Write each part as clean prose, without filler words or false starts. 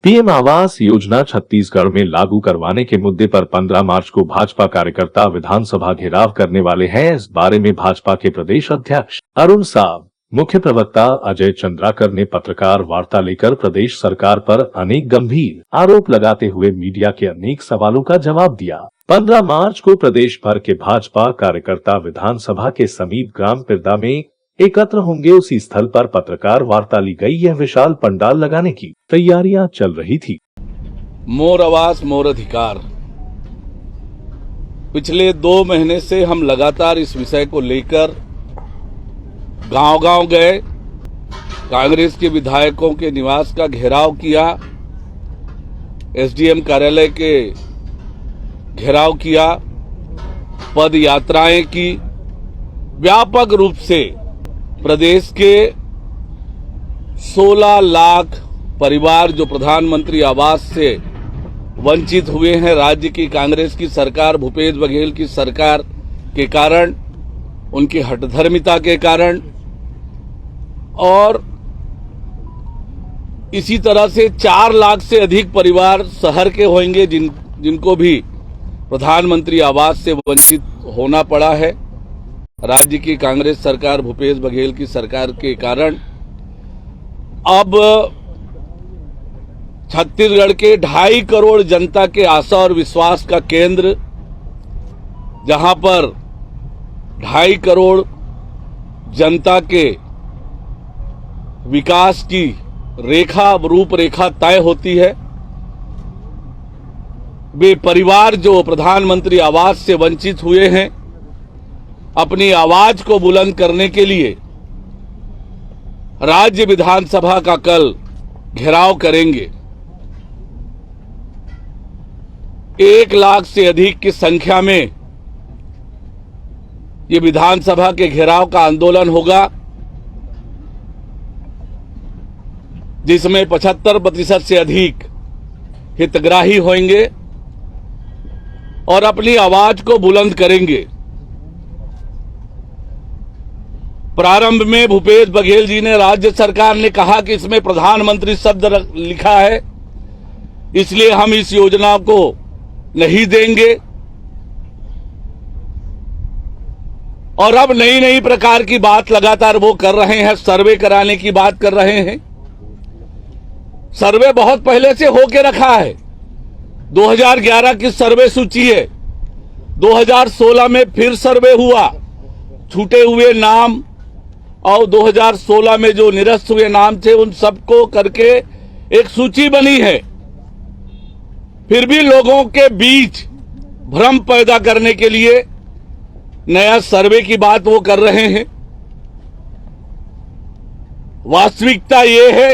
PM Awas Yojana Chhattisgarh में लागू करवाने के मुद्दे पर 15 मार्च को भाजपा कार्यकर्ता विधानसभा घेराव करने वाले हैं। इस बारे में भाजपा के प्रदेश अध्यक्ष अरुण साव, मुख्य प्रवक्ता अजय चंद्राकर ने पत्रकार वार्ता लेकर प्रदेश सरकार पर अनेक गंभीर आरोप लगाते हुए मीडिया के अनेक सवालों का जवाब दिया। 15 मार्च को प्रदेश भर के भाजपा कार्यकर्ता विधानसभा के समीप ग्राम पिरदा में एकत्र होंगे। उसी स्थल पर पत्रकार वार्ता ली गई। यह विशाल पंडाल लगाने की तैयारियां चल रही थी। मोर आवाज मोर अधिकार। पिछले 2 महीने से हम लगातार इस विषय को लेकर गांव-गांव गए, कांग्रेस के विधायकों के निवास का घेराव किया, एसडीएम कार्यालय के घेराव किया, पद यात्राएं की। व्यापक रूप से प्रदेश के 16 लाख परिवार जो प्रधानमंत्री आवास से वंचित हुए हैं, राज्य की कांग्रेस की सरकार, भूपेश बघेल की सरकार के कारण, उनकी हठधर्मिता के कारण, और इसी तरह से 4 लाख से अधिक परिवार शहर के होंगे जिनको भी प्रधानमंत्री आवास से वंचित होना पड़ा है राज्य की कांग्रेस सरकार, भूपेश बघेल की सरकार के कारण। अब छत्तीसगढ़ के 2.5 करोड़ जनता के आशा और विश्वास का केंद्र, जहां पर 2.5 करोड़ जनता के विकास की रूपरेखा तय होती है, वे परिवार जो प्रधानमंत्री आवास से वंचित हुए हैं, अपनी आवाज को बुलंद करने के लिए राज्य विधानसभा का कल घेराव करेंगे। 1 लाख से अधिक की संख्या में ये विधानसभा के घेराव का आंदोलन होगा, जिसमें 75% से अधिक हितग्राही होंगे और अपनी आवाज को बुलंद करेंगे। प्रारंभ में भूपेश बघेल जी ने, राज्य सरकार ने कहा कि इसमें प्रधानमंत्री शब्द लिखा है, इसलिए हम इस योजना को नहीं देंगे। और अब नई प्रकार की बात लगातार वो कर रहे हैं, सर्वे कराने की बात कर रहे हैं। सर्वे बहुत पहले से होके रखा है, 2011 की सर्वे सूची है, 2016 में फिर सर्वे हुआ, छूटे हुए नाम, और 2016 में जो निरस्त हुए नाम थे उन सबको करके एक सूची बनी है। फिर भी लोगों के बीच भ्रम पैदा करने के लिए नया सर्वे की बात वो कर रहे हैं। वास्तविकता ये है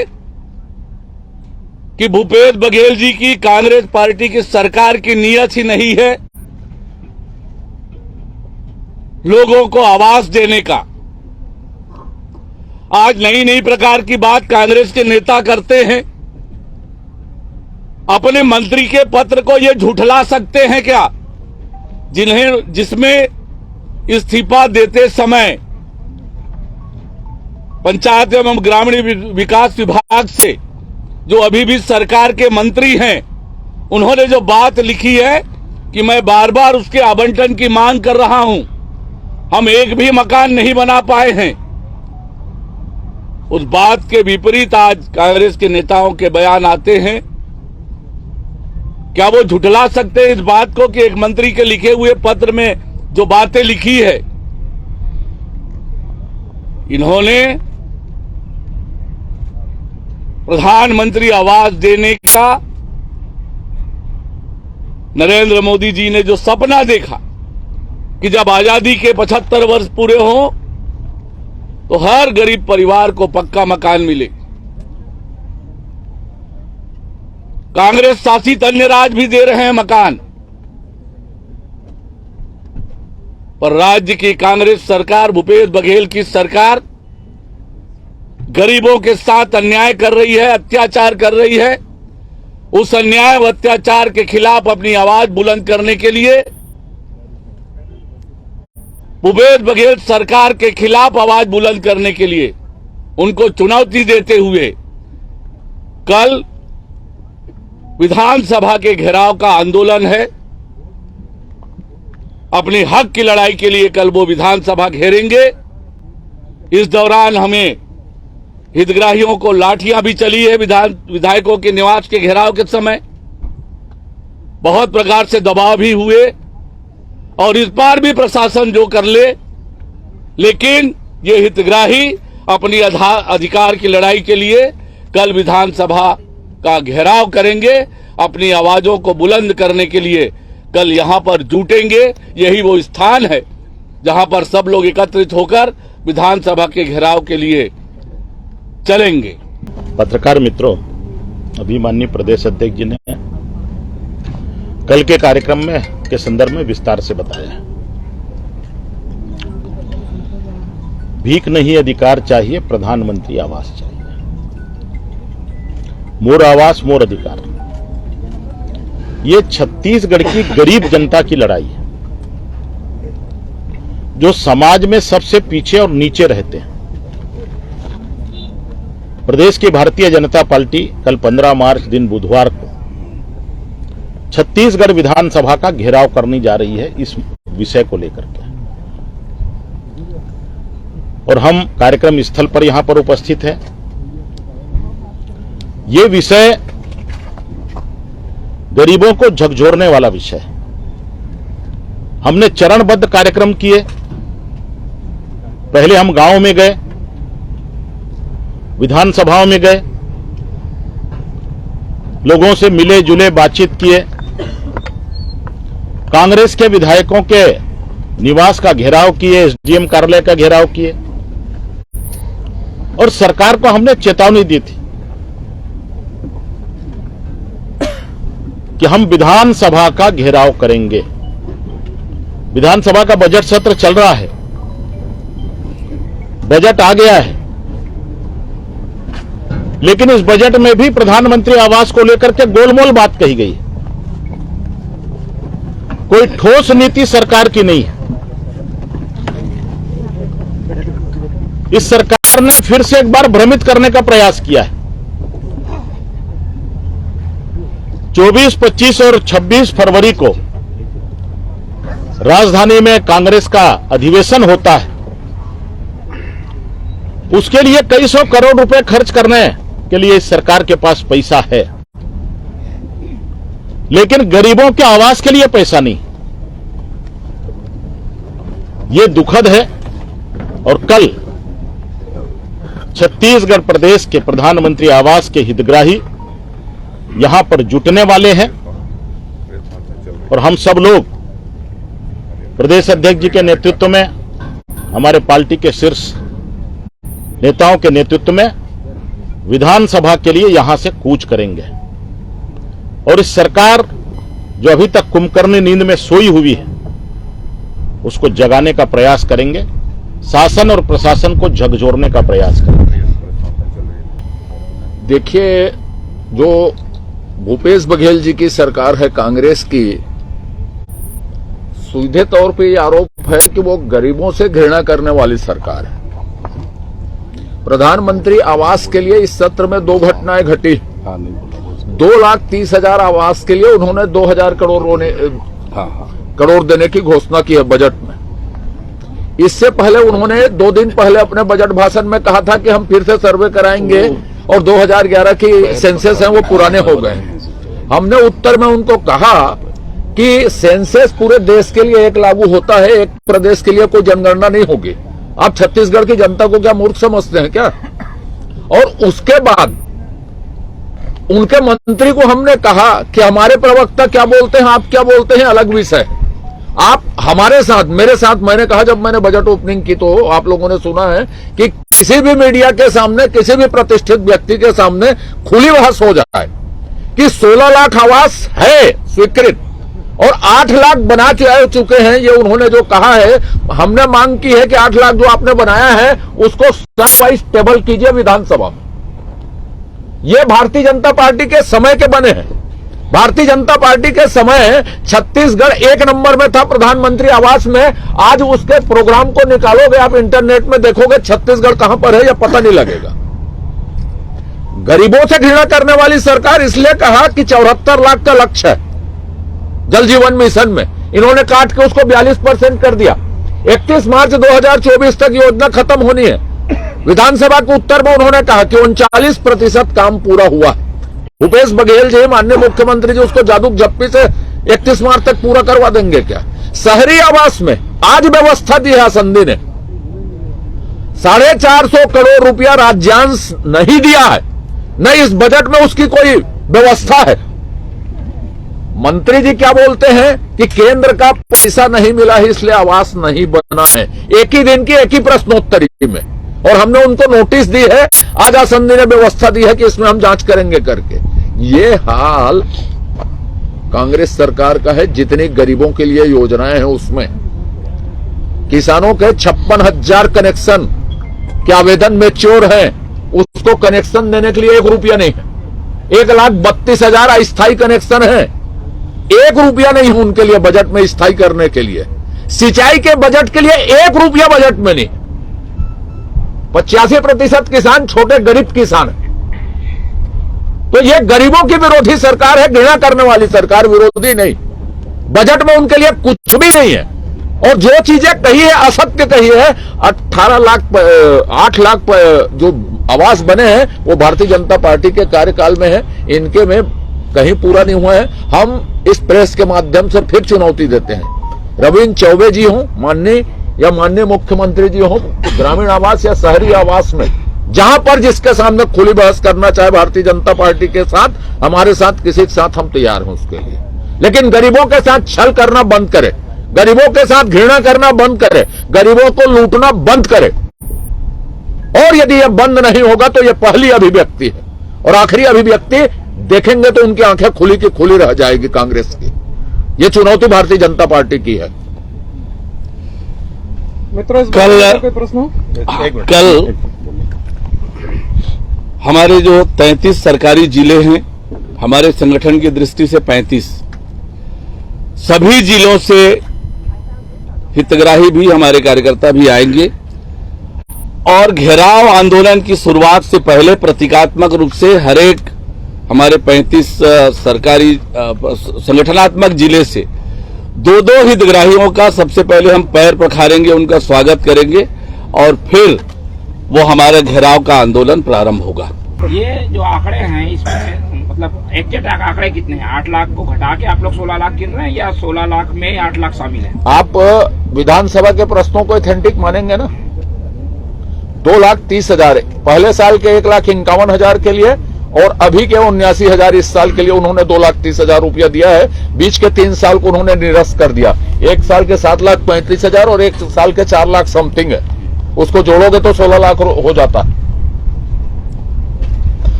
कि भूपेश बघेल जी की कांग्रेस पार्टी की सरकार की नीयत ही नहीं है लोगों को आवास देने का। आज नई प्रकार की बात कांग्रेस के नेता करते हैं। अपने मंत्री के पत्र को ये झुठला सकते हैं क्या, जिसमें इस्तीफा देते समय पंचायत एवं ग्रामीण विकास विभाग से जो अभी भी सरकार के मंत्री हैं, उन्होंने जो बात लिखी है कि मैं बार बार उसके आवंटन की मांग कर रहा हूं, हम एक भी मकान नहीं बना पाए हैं। उस बात के विपरीत आज कांग्रेस के नेताओं के बयान आते हैं। क्या वो झुठला सकते हैं इस बात को कि एक मंत्री के लिखे हुए पत्र में जो बातें लिखी है, इन्होंने प्रधानमंत्री आवास देने का नरेंद्र मोदी जी ने जो सपना देखा कि जब आजादी के 75 वर्ष पूरे हों तो हर गरीब परिवार को पक्का मकान मिले। कांग्रेस शासित अन्य राज्य भी दे रहे हैं मकान, पर राज्य की कांग्रेस सरकार, भूपेश बघेल की सरकार गरीबों के साथ अन्याय कर रही है, अत्याचार कर रही है। उस अन्याय व अत्याचार के खिलाफ अपनी आवाज बुलंद करने के लिए भूपेश बघेल सरकार के खिलाफ आवाज बुलंद करने के लिए उनको चुनौती देते हुए कल विधानसभा के घेराव का आंदोलन है। अपने हक की लड़ाई के लिए कल वो विधानसभा घेरेंगे। इस दौरान हमें हितग्राहियों को लाठियां भी चली है। विधायकों के निवास के घेराव के समय बहुत प्रकार से दबाव भी हुए और इस बार भी प्रशासन जो कर ले, लेकिन ये हितग्राही अपनी अधिकार की लड़ाई के लिए कल विधानसभा का घेराव करेंगे। अपनी आवाजों को बुलंद करने के लिए कल यहां पर जुटेंगे। यही वो स्थान है जहां पर सब लोग एकत्रित होकर विधानसभा के घेराव के लिए चलेंगे। पत्रकार मित्रों, अभी माननीय प्रदेश अध्यक्ष जी ने कल के कार्यक्रम में के संदर्भ में विस्तार से बताया। भीख नहीं अधिकार चाहिए, प्रधानमंत्री आवास चाहिए। मोर आवास मोर अधिकार, ये छत्तीसगढ़ की गरीब जनता की लड़ाई है, जो समाज में सबसे पीछे और नीचे रहते हैं। प्रदेश की भारतीय जनता पार्टी कल 15 मार्च दिन बुधवार को छत्तीसगढ़ विधानसभा का घेराव करने जा रही है इस विषय को लेकर के, और हम कार्यक्रम स्थल पर यहां पर उपस्थित हैं। ये विषय गरीबों को झकझोरने वाला विषय है। हमने चरणबद्ध कार्यक्रम किए। पहले हम गांव में गए, विधानसभाओं में गए, लोगों से मिले जुले, बातचीत किए। कांग्रेस के विधायकों के निवास का घेराव किए, एसडीएम कार्यालय का घेराव किए, और सरकार को हमने चेतावनी दी थी कि हम विधानसभा का घेराव करेंगे। विधानसभा का बजट सत्र चल रहा है, बजट आ गया है, लेकिन इस बजट में भी प्रधानमंत्री आवास को लेकर के गोलमोल बात कही गई। कोई ठोस नीति सरकार की नहीं है। इस सरकार ने फिर से एक बार भ्रमित करने का प्रयास किया है। 24, 25 और 26 फरवरी को राजधानी में कांग्रेस का अधिवेशन होता है। उसके लिए कई सौ करोड़ रुपए खर्च करने के लिए इस सरकार के पास पैसा है, लेकिन गरीबों के आवास के लिए पैसा नहीं। ये दुखद है। और कल छत्तीसगढ़ प्रदेश के प्रधानमंत्री आवास के हितग्राही यहां पर जुटने वाले हैं, और हम सब लोग प्रदेश अध्यक्ष जी के नेतृत्व में, हमारे पार्टी के शीर्ष नेताओं के नेतृत्व में विधानसभा के लिए यहां से कूच करेंगे। और इस सरकार जो अभी तक कुंभकर्णी नींद में सोई हुई है, उसको जगाने का प्रयास करेंगे। शासन और प्रशासन को झकझोरने का प्रयास करेंगे। देखिए, जो भूपेश बघेल जी की सरकार है कांग्रेस की, सीधे तौर पे ये आरोप है कि वो गरीबों से घृणा करने वाली सरकार है। प्रधानमंत्री आवास के लिए इस सत्र में 2 घटनाएं घटी। 2,30,000 आवास के लिए उन्होंने 2,000 करोड़ देने की घोषणा की है बजट में। इससे पहले उन्होंने 2 दिन पहले अपने बजट भाषण में कहा था कि हम फिर से सर्वे कराएंगे और 2011 की सेंसस हैं वो पुराने हो गए। हमने उत्तर में उनको कहा कि सेंसस पूरे देश के लिए एक लागू होता है, एक प्रदेश के लिए कोई जनगणना नहीं होगी। आप छत्तीसगढ़ की जनता को क्या मूर्ख समझते हैं क्या? और उसके बाद उनके मंत्री को हमने कहा कि हमारे प्रवक्ता क्या बोलते हैं, आप क्या बोलते हैं, अलग विषय। आप हमारे साथ, मेरे साथ, मैंने कहा जब मैंने बजट ओपनिंग की तो आप लोगों ने सुना है कि किसी भी मीडिया के सामने, किसी भी प्रतिष्ठित व्यक्ति के सामने खुली बहस हो जाए कि 16 लाख आवास है स्वीकृत और 8 लाख बना चुके हैं। ये उन्होंने जो कहा है, हमने मांग की है कि 8 लाख जो आपने बनाया है उसको स्टेप वाइज टेबल कीजिए विधानसभा। ये भारतीय जनता पार्टी के समय के बने हैं। भारतीय जनता पार्टी के समय छत्तीसगढ़ 1 नंबर में था प्रधानमंत्री आवास में। आज उसके प्रोग्राम को निकालोगे आप, इंटरनेट में देखोगे छत्तीसगढ़ कहां पर है या पता नहीं लगेगा। गरीबों से घृणा करने वाली सरकार इसलिए कहा कि 74 लाख का लक्ष्य है जल जीवन मिशन में, इन्होंने काट के उसको 42% कर दिया। 31 मार्च 2024 तक योजना खत्म होनी है। विधानसभा के उत्तर में उन्होंने कहा कि 39% काम पूरा हुआ है। भूपेश बघेल जी, माननीय मुख्यमंत्री जी, उसको जादू झप्पी से 31 मार्च तक पूरा करवा देंगे क्या? शहरी आवास में आज व्यवस्था दी है आसंदी ने, 450 करोड़ रुपया राज्यांश नहीं दिया है, न इस बजट में उसकी कोई व्यवस्था है। मंत्री जी क्या बोलते हैं कि केंद्र का पैसा नहीं मिला है इसलिए आवास नहीं बना है। एक ही दिन की एक ही प्रश्नोत्तरी में, और हमने उनको नोटिस दी है, आज आसंदी ने व्यवस्था दी है कि इसमें हम जांच करेंगे करके। ये हाल कांग्रेस सरकार का है। जितनी गरीबों के लिए योजनाएं हैं उसमें किसानों के 56,000 कनेक्शन के आवेदन मैच्योर हैं, उसको कनेक्शन देने के लिए 1 रुपया नहीं है। 1,32,000 अस्थायी कनेक्शन है, 1 रुपया नहीं है उनके लिए बजट में स्थायी करने के लिए। सिंचाई के बजट के लिए 1 रुपया बजट में नहीं। 85% किसान छोटे गरीब किसान है। तो ये गरीबों की विरोधी सरकार है, घृणा करने वाली सरकार, विरोधी नहीं। बजट में उनके लिए कुछ भी नहीं है, और जो चीजें कही है असत्य कही है। 8 लाख जो आवास बने हैं वो भारतीय जनता पार्टी के कार्यकाल में है, इनके में कहीं पूरा नहीं हुआ है। हम इस प्रेस के माध्यम से फिर चुनौती देते हैं, रविंद्र चौबे जी हों माननीय मुख्यमंत्री जी हों, ग्रामीण आवास या शहरी आवास में जहां पर जिसके सामने खुली बहस करना चाहे भारतीय जनता पार्टी के साथ, हमारे साथ, किसी के साथ हम तैयार हैं उसके लिए। लेकिन गरीबों के साथ छल करना बंद करे, गरीबों के साथ घृणा करना बंद करे, गरीबों को लूटना बंद करे। और यदि यह बंद नहीं होगा तो यह पहली अभिव्यक्ति है, और आखिरी अभिव्यक्ति देखेंगे तो उनकी आंखें खुली की खुली रह जाएगी कांग्रेस की। यह चुनौती भारतीय जनता पार्टी की है। मित्रों, कल हमारे जो 33 सरकारी जिले हैं, हमारे संगठन की दृष्टि से 35, सभी जिलों से हितग्राही भी, हमारे कार्यकर्ता भी आएंगे, और घेराव आंदोलन की शुरुआत से पहले प्रतीकात्मक रूप से हर एक हमारे 35 सरकारी संगठनात्मक जिले से 2-2 हितग्राहियों का सबसे पहले हम पैर पखारेंगे, उनका स्वागत करेंगे, और फिर वो हमारे घेराव का आंदोलन प्रारंभ होगा। ये जो आंकड़े हैं इसमें मतलब एग्जैक्ट आंकड़े कितने हैं? 8 लाख को घटा के आप लोग 16 लाख गिन रहे हैं, या 16 लाख में 8 लाख शामिल है? आप विधानसभा के प्रश्नों को ऑथेंटिक मानेंगे ना? 2,30,000 पहले साल के 1,51,000 के लिए, और अभी के 79,000 इस साल के लिए उन्होंने 2,30,000 रुपया दिया है। बीच के 3 साल को उन्होंने निरस्त कर दिया। 1 साल के 7,35,000 और 1 साल के 4 लाख समथिंग है, उसको जोड़ोगे तो 16 लाख हो जाता।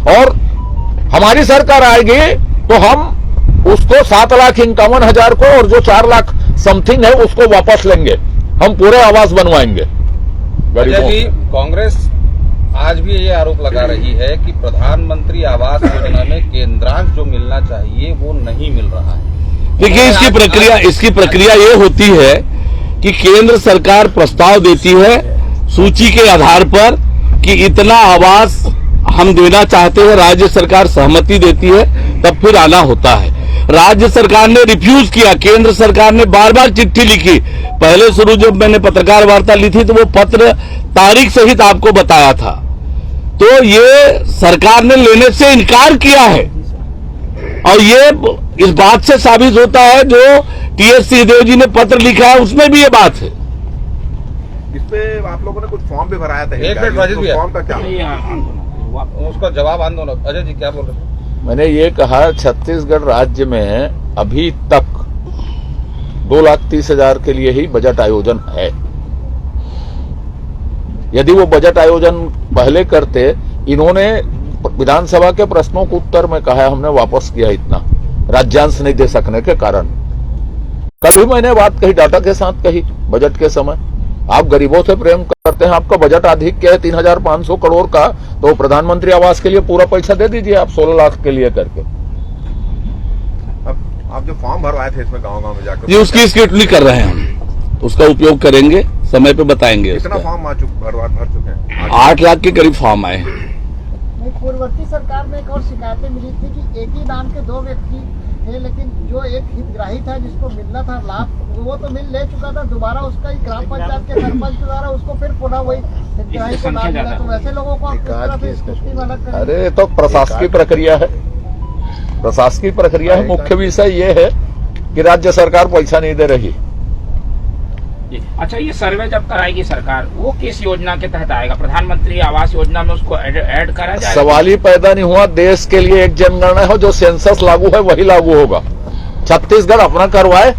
और हमारी सरकार आएगी तो हम उसको 7,51,000 को और जो 4 लाख समथिंग है उसको वापस लेंगे, हम पूरे आवास बनवाएंगे। कांग्रेस आज भी ये आरोप लगा रही है कि प्रधानमंत्री आवास योजना में केंद्रांश जो मिलना चाहिए वो नहीं मिल रहा है। देखिए, इसकी प्रक्रिया ये होती है कि केंद्र सरकार प्रस्ताव देती है सूची के आधार पर कि इतना आवास हम देना चाहते हैं, राज्य सरकार सहमति देती है, तब फिर आना होता है। राज्य सरकार ने रिफ्यूज किया, केंद्र सरकार ने बार बार चिट्ठी लिखी। पहले शुरू जब मैंने पत्रकार वार्ता ली थी तो वो पत्र तारीख सहित आपको बताया था। तो ये सरकार ने लेने से इनकार किया है, और ये इस बात से साबित होता है जो टीएस सिंहदेव जी ने पत्र लिखा है उसमें भी ये बात है। इस पे आप लोगों ने कुछ फॉर्म भी भराया था, एक मिनट राजेश भैया, फॉर्म का क्या? उसका जवाब आंदोलन। अजय जी क्या बोल रहे हैं? मैंने ये कहा, छत्तीसगढ़ राज्य में अभी तक 2,30,000 के लिए ही बजट आयोजन है। यदि वो बजट आयोजन पहले करते, इन्होंने विधानसभा के प्रश्नों को उत्तर में कहा है हमने वापस किया इतना, राज्यांश नहीं दे सकने के कारण। कल भी मैंने बात कही, डाटा के साथ कही, बजट के समय आप गरीबों से प्रेम करते हैं, आपका बजट अधिक क्या है 3,500 करोड़ का, तो प्रधानमंत्री आवास के लिए पूरा पैसा दे दीजिए आप 16 लाख के लिए करके। अब आप जो फॉर्म भरवाए थे इसमें गांव-गांव में जाकर, ये उसकी स्क्रूटनी कर रहे हैं हम, उसका उपयोग करेंगे, समय पे बताएंगे। कितना फॉर्म भर चुके हैं? 8 लाख के करीब फॉर्म आए हैं। पूर्ववर्ती सरकार में एक और शिकायतें मिली थी कि एक ही नाम के 2 व्यक्ति थे, लेकिन जो एक हितग्राही था जिसको मिलना था लाभ वो तो मिल ले चुका था, दोबारा उसका ही ग्राम पंचायत के सरपंच द्वारा उसको फिर पुनः वही हितग्राही को लाभ मिला। तो वैसे लोगों को आप किस तरह से स्थिति में अलग करेंगे? अरे तो प्रशासकीय प्रक्रिया है, प्रशासकीय प्रक्रिया है। मुख्य विषय ये है कि राज्य सरकार पैसा नहीं दे रही। अच्छा, ये सर्वे जब कराएगी सरकार, वो किस योजना के तहत आएगा? प्रधानमंत्री आवास योजना में उसको ऐड करा जाएगा? सवाल ही पैदा नहीं हुआ। देश के लिए एक जनगणना हो, जो सेंसस लागू है वही लागू होगा। छत्तीसगढ़ अपना करवाए,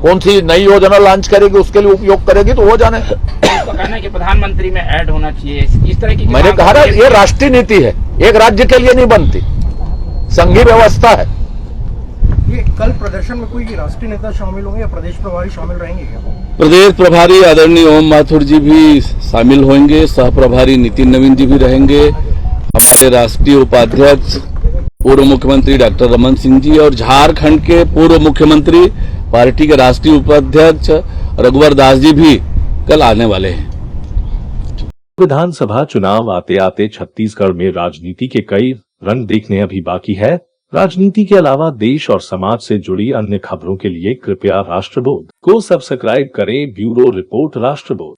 कौन सी नई योजना लॉन्च करेगी उसके लिए उपयोग करेगी तो वो जाने। उसका कहना है कि प्रधानमंत्री में ऐड होना चाहिए, इस तरह की मैंने कहा ना, ये राष्ट्रीय नीति है, एक राज्य के लिए नहीं बनती, संघीय व्यवस्था है। ये कल प्रदर्शन में कोई राष्ट्रीय नेता शामिल होंगे या प्रदेश प्रभारी शामिल रहेंगे क्या? प्रदेश प्रभारी आदरणीय ओम माथुर जी भी शामिल होंगे, सह प्रभारी नितिन नवीन जी भी रहेंगे, हमारे राष्ट्रीय उपाध्यक्ष पूर्व मुख्यमंत्री डॉक्टर रमन सिंह जी और झारखंड के पूर्व मुख्यमंत्री पार्टी के राष्ट्रीय उपाध्यक्ष रघुवर दास जी भी कल आने वाले हैं। विधानसभा चुनाव आते आते छत्तीसगढ़ में राजनीति के कई रंग देखने अभी बाकी है। राजनीति के अलावा देश और समाज से जुड़ी अन्य खबरों के लिए कृपया राष्ट्रबोध को सब्सक्राइब करें। Bureau report, राष्ट्रबोध।